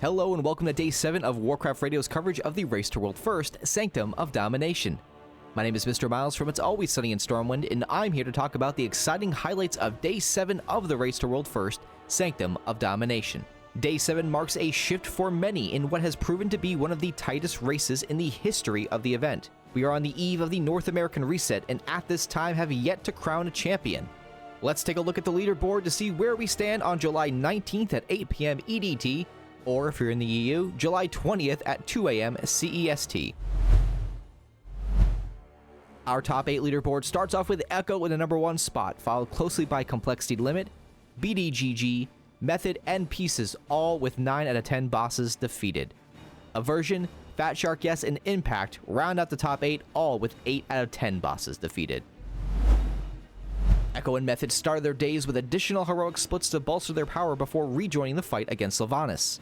Hello and welcome to Day 7 of Warcraft Radio's coverage of the Race to World First, Sanctum of Domination. My name is Mr. Miles from It's Always Sunny in Stormwind, and I'm here to talk about the exciting highlights of Day 7 of the Race to World First, Sanctum of Domination. Day 7 marks a shift for many in what has proven to be one of the tightest races in the history of the event. We are on the eve of the North American reset, and at this time have yet to crown a champion. Let's take a look at the leaderboard to see where we stand on July 19th at 8 p.m. EDT, or if you're in the EU, July 20th at 2 a.m. CEST. Our top 8 leaderboard starts off with Echo in the number 1 spot, followed closely by Complexity Limit, BDGG, Method, and Pieces, all with 9 out of 10 bosses defeated. Aversion, Fat Shark Yes, and Impact round out the top 8, all with 8 out of 10 bosses defeated. Echo and Method started their days with additional heroic splits to bolster their power before rejoining the fight against Sylvanas.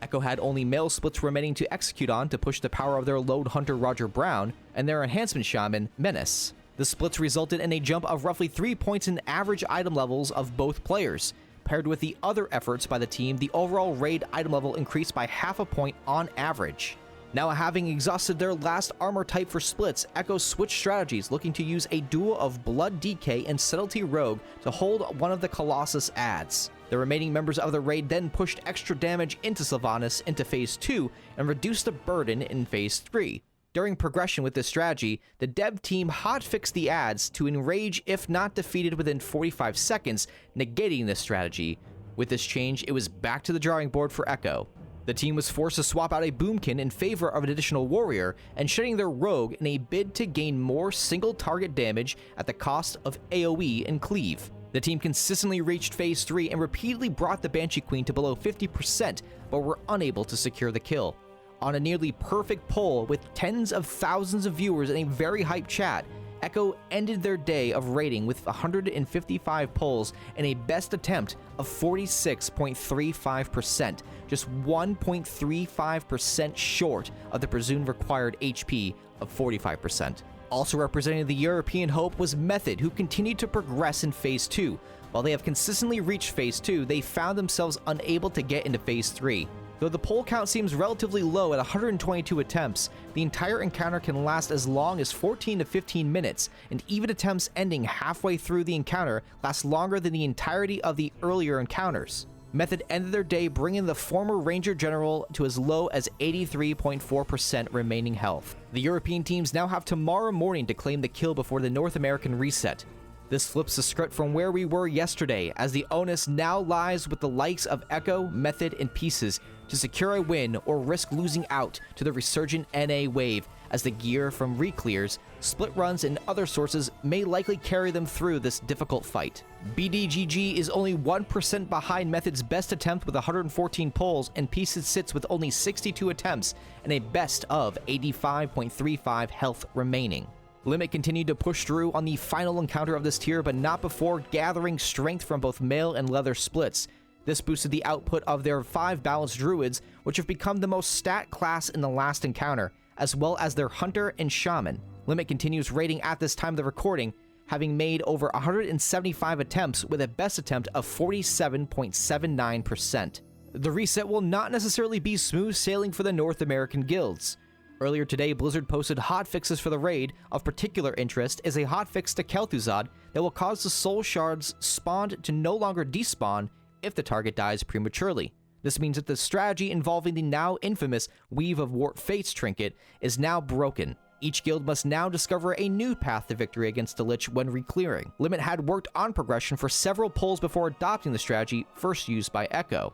Echo had only male splits remaining to execute on to push the power of their Lode Hunter Roger Brown and their enhancement shaman Menace. The splits resulted in a jump of roughly 3 points in average item levels of both players. Paired with the other efforts by the team, the overall raid item level increased by half a point on average. Now having exhausted their last armor type for splits, Echo switched strategies, looking to use a duo of Blood DK and Subtlety Rogue to hold one of the Colossus adds. The remaining members of the raid then pushed extra damage into Sylvanas into Phase 2 and reduced the burden in Phase 3. During progression with this strategy, the dev team hotfixed the adds to enrage if not defeated within 45 seconds, negating this strategy. With this change, it was back to the drawing board for Echo. The team was forced to swap out a Boomkin in favor of an additional warrior and shedding their rogue in a bid to gain more single target damage at the cost of AoE and cleave. The team consistently reached Phase 3 and repeatedly brought the Banshee Queen to below 50%, but were unable to secure the kill. On a nearly perfect poll with tens of thousands of viewers in a very hyped chat, Echo ended their day of raiding with 155 polls and a best attempt of 46.35%, just 1.35% short of the presumed required HP of 45%. Also representing the European hope was Method, who continued to progress in Phase 2. While they have consistently reached Phase 2, they found themselves unable to get into Phase 3. Though the poll count seems relatively low at 122 attempts, the entire encounter can last as long as 14 to 15 minutes, and even attempts ending halfway through the encounter last longer than the entirety of the earlier encounters. Method ended their day bringing the former Ranger General to as low as 83.4% remaining health. The European teams now have tomorrow morning to claim the kill before the North American reset. This flips the script from where we were yesterday, as the onus now lies with the likes of Echo, Method, and Pieces to secure a win or risk losing out to the resurgent NA wave, as the gear from reclears, split runs, and other sources may likely carry them through this difficult fight. BDGG is only 1% behind Method's best attempt with 114 polls, and Pieces sits with only 62 attempts and a best of 85.35 health remaining. Limit continued to push through on the final encounter of this tier, but not before gathering strength from both mail and leather splits. This boosted the output of their 5 balanced druids, which have become the most stat class in the last encounter, as well as their hunter and shaman. Limit continues raiding at this time of the recording, having made over 175 attempts with a best attempt of 47.79%. The reset will not necessarily be smooth sailing for the North American guilds. Earlier today, Blizzard posted hotfixes for the raid. Of particular interest is a hotfix to Kel'Thuzad that will cause the soul shards spawned to no longer despawn if the target dies prematurely. This means that the strategy involving the now infamous Weave of Warped Fates trinket is now broken. Each guild must now discover a new path to victory against the Lich when reclearing. Limit had worked on progression for several polls before adopting the strategy first used by Echo.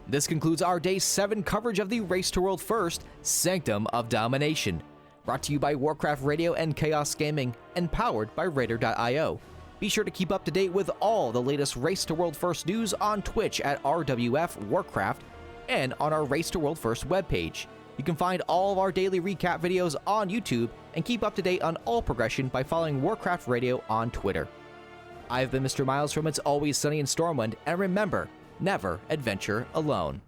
This concludes our Day 7 coverage of the Race to World First, Sanctum of Domination. Brought to you by Warcraft Radio and Chaos Gaming, and powered by Raider.io. Be sure to keep up to date with all the latest Race to World First news on Twitch at RWF Warcraft and on our Race to World First webpage. You can find all of our daily recap videos on YouTube and keep up to date on all progression by following Warcraft Radio on Twitter. I've been Mr. Miles from It's Always Sunny in Stormwind, and remember, never adventure alone.